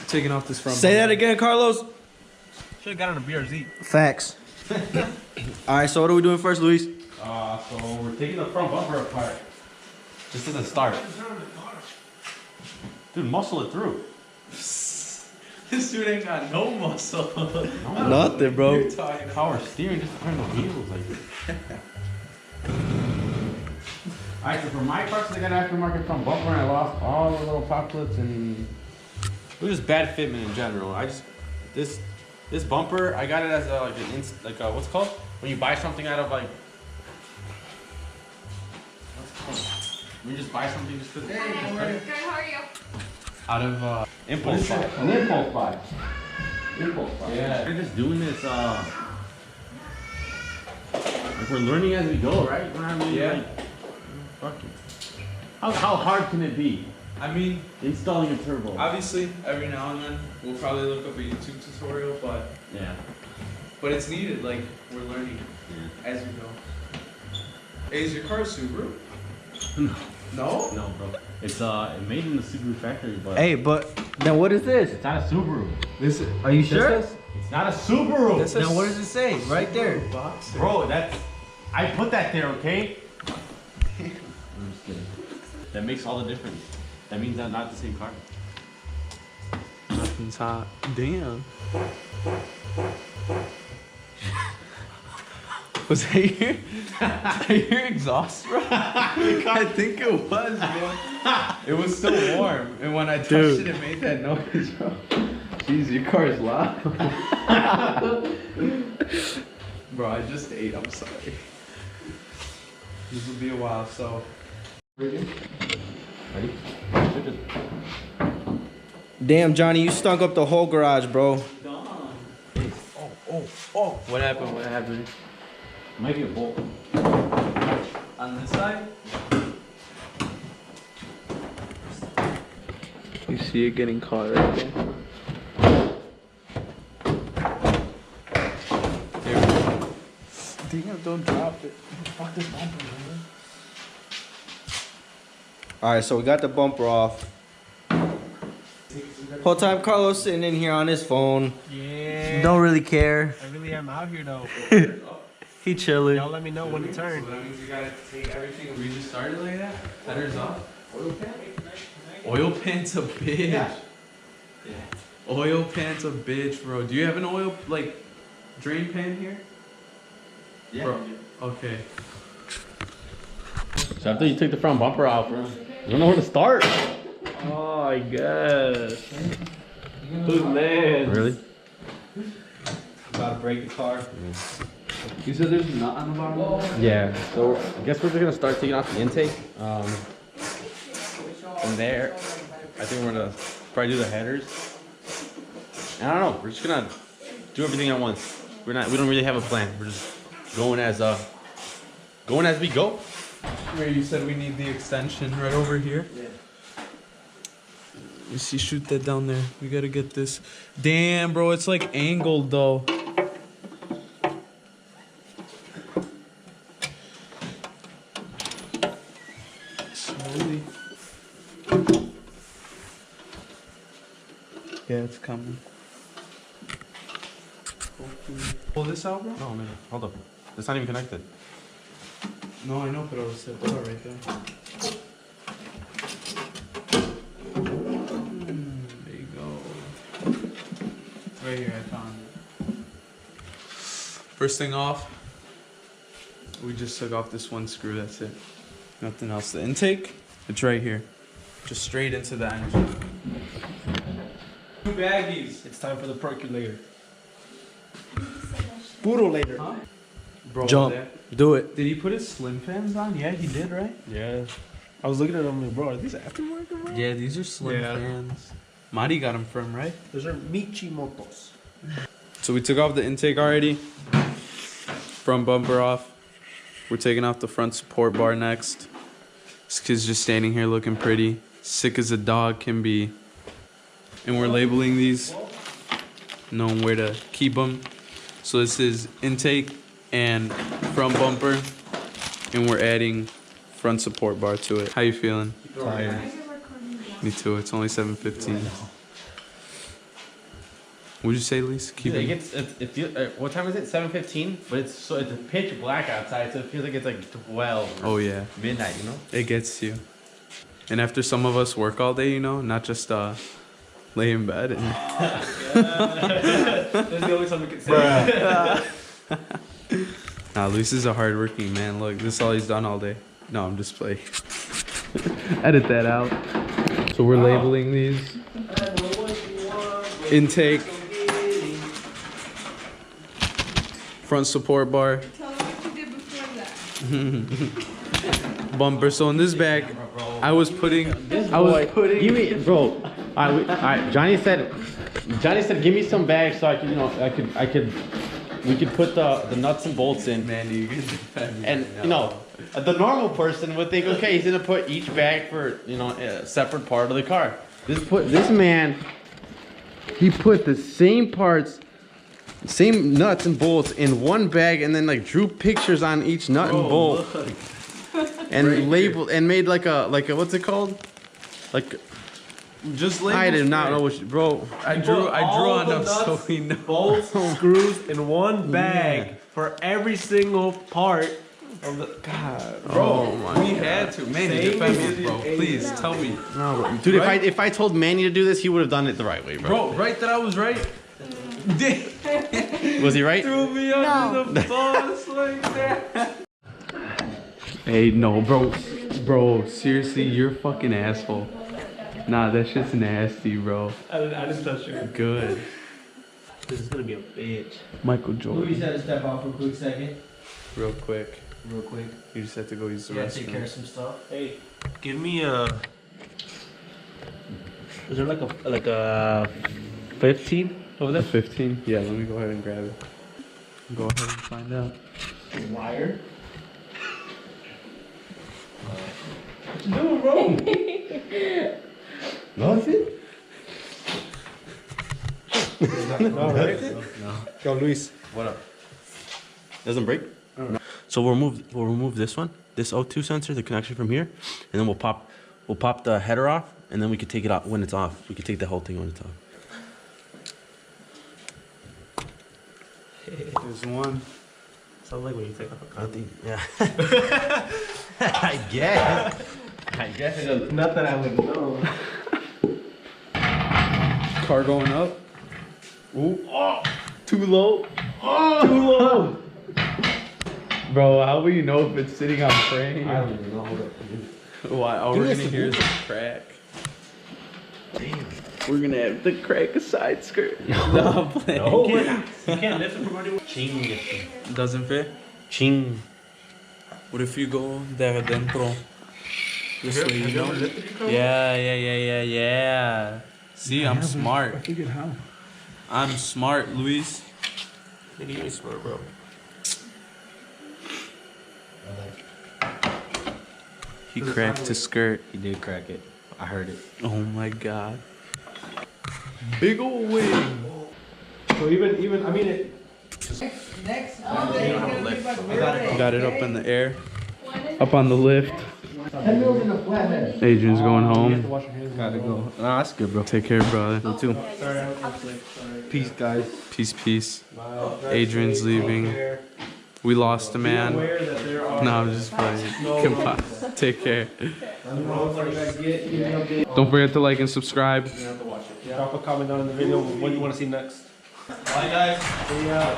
Taking off this front. Say that again, Carlos. Should have got on a BRZ. Facts. All right, so what are we doing first, Luis? So we're taking the front bumper apart. Just as a start. Dude, muscle it through. This dude ain't got no muscle. No, Nothing, bro. You're talking power steering, just turn the wheels like. Alright, so for my parts, I got aftermarket front bumper, and I lost all the little poplets, and it was just bad fitment in general. This bumper, I got it as a, what's it called? When you buy something out of like. When you just buy something just because. Good, how are you? Out of impulse buy. An impulse buy. Impulse buy. Yeah. We're just doing this. Like we're learning as we go, right? We're not really like. Fucking. How hard can it be? I mean, installing a turbo. Obviously, every now and then we'll probably look up a YouTube tutorial, but but it's needed. Like we're learning as we go. Hey, is your car a Subaru? No? No, bro. It's made in the Subaru factory, but Hey, but then what is this? it's not a Subaru. This is, are you sure? It's not a Subaru. Then what does it say? Right there. Boxer. Bro, I put that there, okay? I'm just kidding. That makes all the difference. That means that's not the same car. Nothing's hot. Damn. Was that your exhaust, bro? I think it was, man. It was still warm, and when I touched it, it made that noise, bro. Jeez, your car is loud. Bro, I just ate. I'm sorry. This will be a while, so. Ready? Damn, Johnny, you stunk up the whole garage, bro. Oh. What happened? What happened? Might be a bolt. On this side? You see it getting caught right there. There we go. Damn, don't drop it. Fuck this bumper, man. All right, so we got the bumper off. Whole time Carlos sitting in here on his phone. Yeah. Don't really care. I really am out here though. He chilling. Y'all let me know when to turn. So that means we gotta take everything. We just started like that. Headers off. Oil pan. Oil pan's a bitch. Yeah. Oil pan's a bitch, bro. Do you have an oil drain pan here? Yeah. Bro. Okay. So after you take the front bumper out, bro, you don't know where to start. Oh, I guess. Who's man? Really? About to break the car. You said there's nut on the bottom? Yeah. So I guess we're just gonna start taking off the intake. From there, I think we're gonna probably do the headers. And I don't know. We're just gonna do everything at once. We don't really have a plan. We're just going as we go. Where you said we need the extension right over here? Yeah. You see, shoot that down there. We gotta get this. Damn, bro, it's like angled though. Slowly. Yeah, it's coming. Pull this out, bro? No, man. Hold up. It's not even connected. No, I know, but I was set right there. There you go. Right here, I found it. First thing off, we just took off this one screw, that's it. Nothing else. The intake, it's right here. Just straight into the engine. Two baggies. It's time for the percolator. Puro later. Huh? Bro, Jump. Do it. Did he put his slim fans on? Yeah, he did, right? Yeah. I was looking at them like, bro, are these aftermarket, bro? Yeah, these are slim fans. Mari got them from, right? Those are Michimotos. So we took off the intake already. Front bumper off. We're taking off the front support bar next. This kid's just standing here looking pretty. Sick as a dog can be. And we're labeling these. Knowing where to keep them. So this is intake and front bumper. And we're adding front support bar to it. How you feeling? Tired. Me too. It's only 7:15. What'd you say, Lise? Keep It it. gets, it feels, what time is it? 7:15? But it's pitch black outside, so it feels like it's like 12. Oh yeah, Midnight, you know? it gets you. And after some of us work all day, you know, not just lay in bed and. There's only something we can say. Nah, Luis is a hardworking man. Look, this is all he's done all day. No, I'm just playing. Edit that out. So we're labeling these. Intake. Front support bar. Tell them what you did before that. Bumper. So in this bag, I was putting. Give me, bro. Alright, Johnny said, give me some bags so I could, you know, we could put the nuts and bolts in. Man, you can defend me. And right you now. know, the normal person would think, okay, he's gonna put each bag for, you know, a separate part of the car. This man, he put the same parts, same nuts and bolts in one bag, and then like drew pictures on each nut and bolt, and labeled and made like a what's it called? Like Just I label did not straight. know what, bro. I drew all on the them so nuts, we know. bolts, screws in one bag for every single part of the. God, bro. Oh my we had to. Man, Same defend me, as bro. you- Please tell me. No, bro. Dude, Right? if I told Manny to do this, he would have done it the right way, bro. Bro, right that I was right? Was he right? Threw me under the bus like that. Hey, no, bro. Bro, seriously, you're a fucking asshole. Nah, that shit's nasty, bro. I didn't touch it. Good. This is gonna be a bitch. Michael Jordan. had to step out for a quick second. Real quick. Real quick. You just have to go use the Yeah, take care of restroom. some stuff. Hey, give me a. Is there like a 15 over The there? 15? Yeah, let me go ahead and grab it. Go ahead and find out. Wire. What you doing, bro? Nothing. No, right? Go, Luis. What up? Doesn't break? No. So we'll remove this one, this O2 sensor, the connection from here, and then we'll pop the header off, and then we could take it off when it's off. We could take the whole thing when it's off. There's one. Sounds like when you take off a I condom. think, yeah. I guess it does. Not that I would know. Car going up. Ooh. Oh, too low. Oh, too low. Bro, how will you know if it's sitting on frame? I don't even know what it Why? All we're gonna hear is a crack. Damn. We're gonna have to crack a side skirt. No, I'm playing. No, you can't lift it from anywhere. Ching. Doesn't fit? Ching. What if you go there adentro? This way, you know? lifted your car? Yeah. See, I'm smart. figured how. I'm smart, Luis. Nigga, you ain't smart, bro. He cracked his skirt. He did crack it. I heard it. Oh my god. Big ol' wing. So even I mean it. Next Monday, it's gonna be my birthday. Got it up in the air. Up on the lift. Adrian's going home. Wash your hands. Gotta go. Nah, that's good, bro. Take care, brother. You too. Sorry, I was late. Sorry. Peace, guys. Peace. Bye. Adrian's leaving. We lost a Be man. aware that there are No, I'm just playing. No. Come on. Take care. roads like that. Give me an update. Don't forget to like and subscribe. You have to watch it. Drop a comment down in the video what you want to see next. Bye, guys. See ya.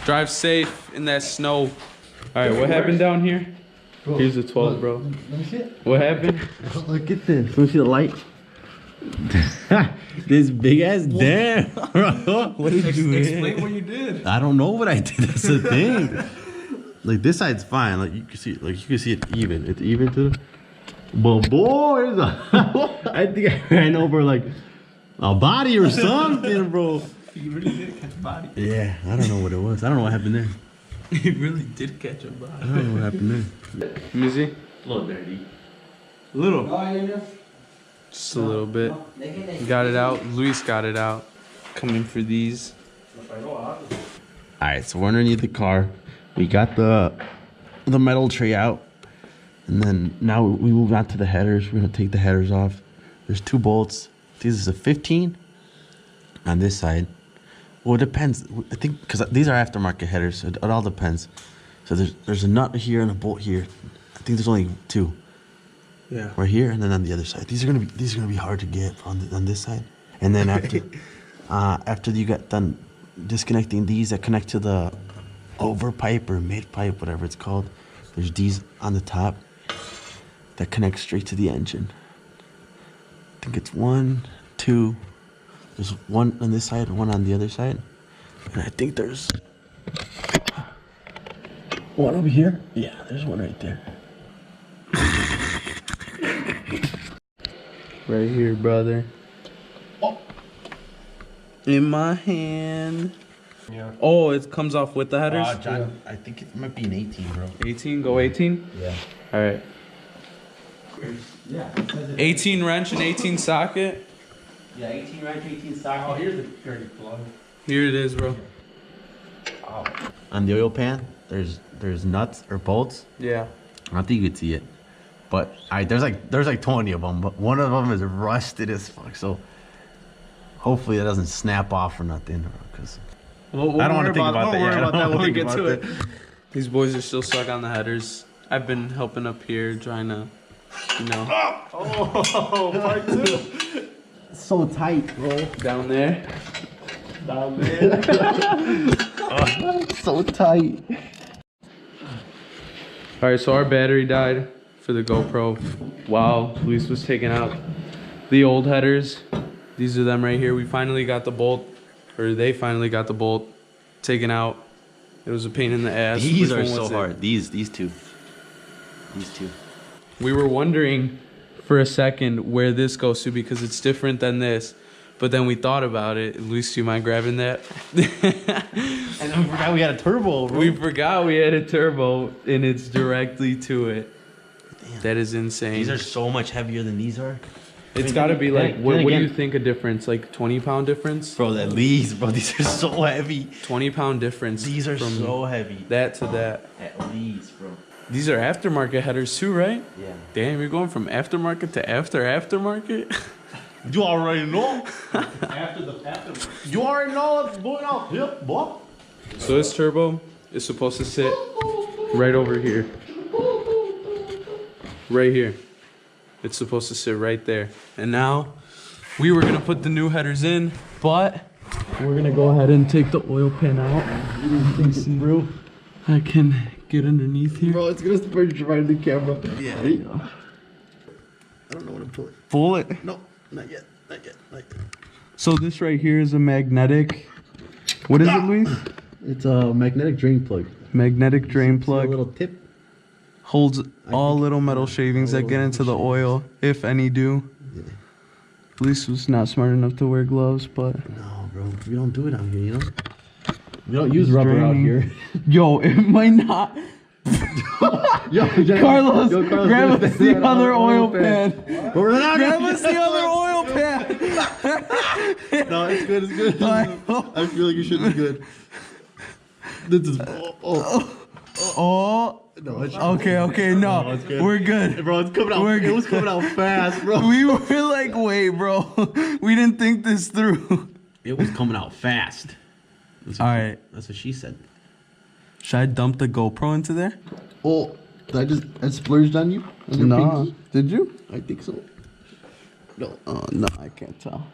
Drive safe in that snow. Alright, what happened down here? Here's the 12, bro. Let me see it. What happened? Look at this. Let me see the light. This big ass damn. What did you do? Explain what you did. I don't know what I did. That's the thing. Like this side's fine. Like you can see it even. It's even to the. But boy, I think I ran over like a body or something, bro. You really did catch a body. Yeah, I don't know what it was. I don't know what happened there. You really did catch a body. I don't know what happened there. Let me see. A little dirty. Little. Just a little bit. Got it out. Luis got it out. Coming for these. All right, so we're underneath the car. We got the metal tray out. And then now we move on to the headers. We're gonna take the headers off. There's 2 bolts. This is a 15 on this side. Well, it depends. I think because these are aftermarket headers, so it all depends. So there's a nut here and a bolt here. I think there's only 2. Yeah. Right here and then on the other side. These are gonna be hard to get on this side. And then after after you got done disconnecting these that connect to the over pipe or mid pipe, whatever it's called, there's these on the top that connect straight to the engine. I think it's 1, 2. There's 1 on this side, 1 on the other side. And I think there's 1 over here. Yeah, there's 1 right there. Right here, brother. Oh. In my hand. Yeah. Oh, it comes off with the headers? John, I think it might be an 18, bro. 18, go 18? Yeah. All right. Yeah. 18 wrench and 18 socket. Yeah, 18 wrench, 18 socket. Oh, here's the dirty plug. Here it is, bro. Oh. On the oil pan, there's nuts or bolts. Yeah. I don't think you could see it, but there's like 20 of them, but one of them is rusted as fuck. So hopefully it doesn't snap off or nothing, because We'll I don't want to think about that. We'll worry Yeah, about that when we get to it. it. These boys are still stuck on the headers. I've been helping up here, trying to, you know. Oh, part 2. So tight, bro. Down there. Down there. So tight. All right, so our battery died for the GoPro while Luis was taking out the old headers. These are them right here. We finally got the bolt, or they finally got the bolt taken out. It was a pain in the ass. These Which are one so was it? hard. These two. We were wondering for a second where this goes to because it's different than this. But then we thought about it. Luis, do you mind grabbing that? And then we forgot we had a turbo, bro. We forgot we had a turbo and it's directly to it. Damn. That is insane. These are so much heavier than these are. It's got to be like, what do you again- think a difference? Like 20-pound difference? Bro, at least, bro. These are so heavy. 20-pound difference. These are from so heavy. that to that. At least, bro. These are aftermarket headers too, right? Yeah. Damn, you're going from aftermarket to aftermarket? You already know. After. You already know what's going on here, boy. So this turbo is supposed to sit right over here. Right here. It's supposed to sit right there. And now we were gonna put the new headers in, but we're gonna go ahead and take the oil pan out. Bro. I can get underneath here. Bro, it's gonna spread right in the camera. Yeah. I don't know what to pull it. Pull it. No, not yet. Not yet. So this right here is a magnetic. What is it, Luis? It's a magnetic drain plug. Magnetic drain See plug. a little tip. Holds all little metal shavings that get into the oil, if any do. Yeah. Luis was not smart enough to wear gloves, but No, bro. We don't do it out here, you know? We don't use rubber out draining. here. Yo, it might not. Yo, Carlos, grab us the other oil pan. We're not Grab us the other oil pan. No, it's good. It's good. I feel like you should be good. This is. Oh. No, it's Okay, no. it's good. We're good. Bro, it's coming out. We're It was coming out fast, bro. We were like, wait, bro. We didn't think this through. It was coming out fast. All right. That's what she said. Should I dump the GoPro into there? Oh, did I splurged on you? On your pinky? Did you? I think so. No. Oh, no, I can't tell.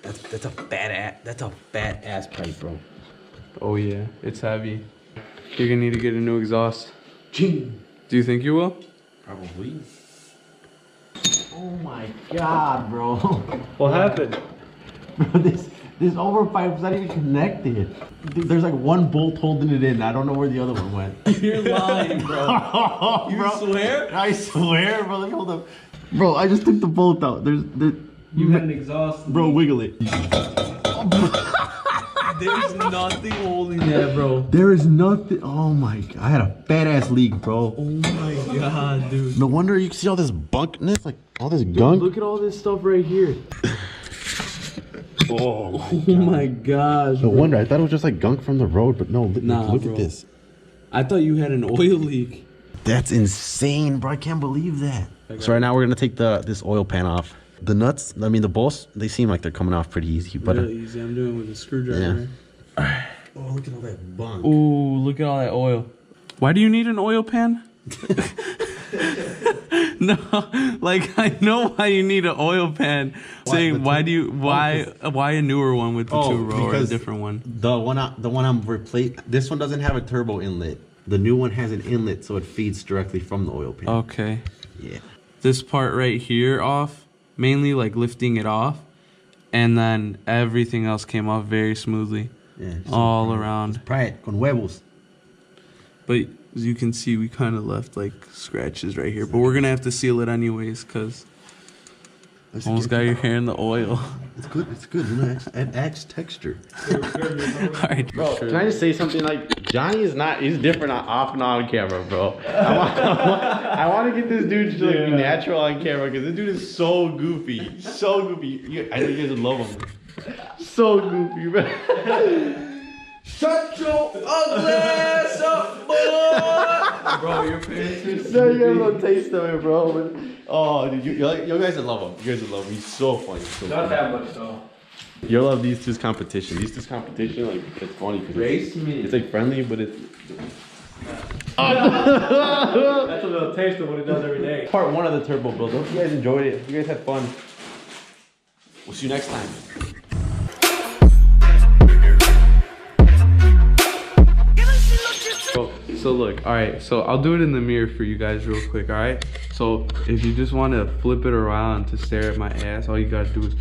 That's a fat ass pipe, bro. Oh, yeah. It's heavy. You're going to need to get a new exhaust. Ching. Do you think you will? Probably. Oh my god, bro. What happened? Bro, this over pipe's not even connected. Dude, there's like one bolt holding it in. I don't know where the other one went. You're lying, bro. You swear? I swear, bro. Let me hold up. Bro, I just took the bolt out. You had an exhaust. Bro, wiggle it. There's nothing holding that, bro. There is nothing. Oh my god. I had a fat ass leak, bro. Oh my god, dude. No wonder you can see all this bunkness, like all this gunk. Look at all this stuff right here. Oh Oh my gosh. No wonder. I thought it was just like gunk from the road, but no. Look, Nah, look bro. at this. I thought you had an oil leak. That's insane, bro. I can't believe that. So right now we're gonna take this oil pan off. The nuts, I mean the bolts, they seem like they're coming off pretty easy. But Really easy. I'm doing it with a screwdriver. Yeah. Oh, look at all that bunk. Ooh, look at all that oil. Why do you need an oil pan? No, like I know why you need an oil pan. Saying why a newer one with the 2-row or a different one? The one I'm replacing. This one doesn't have a turbo inlet. The new one has an inlet, so it feeds directly from the oil pan. Okay. Yeah. This part right here off, mainly like lifting it off, and then everything else came off very smoothly. Yeah. All around. Pride con huevos. But as you can see, we kind of left like scratches right here. But we're gonna have to seal it anyways, cause almost got your hair in the oil. It's good. It's good. You know, it adds texture. All right, Bro, can I just say something? Like Johnny is not. He's different off and on camera, bro. I want to get this dude to like, be natural on camera because this dude is so goofy, so goofy. I know you guys would love him. So goofy, bro. Shut your ugly ass up, boy! bro, your parents are No, you guys don't taste of it, bro. But, oh, dude, you guys would love him. You guys would love him. He's so funny. So Not funny. that much though. You'll love these two's competition. These two's competition, like it's funny because Race me. it's like friendly, but it's. That's a little taste of what it does every day. Part 1 of the turbo build. Hope you guys enjoyed it. You guys had fun. We'll see you next time. So look, all right. So I'll do it in the mirror for you guys real quick. All right. So if you just want to flip it around to stare at my ass, all you gotta do is.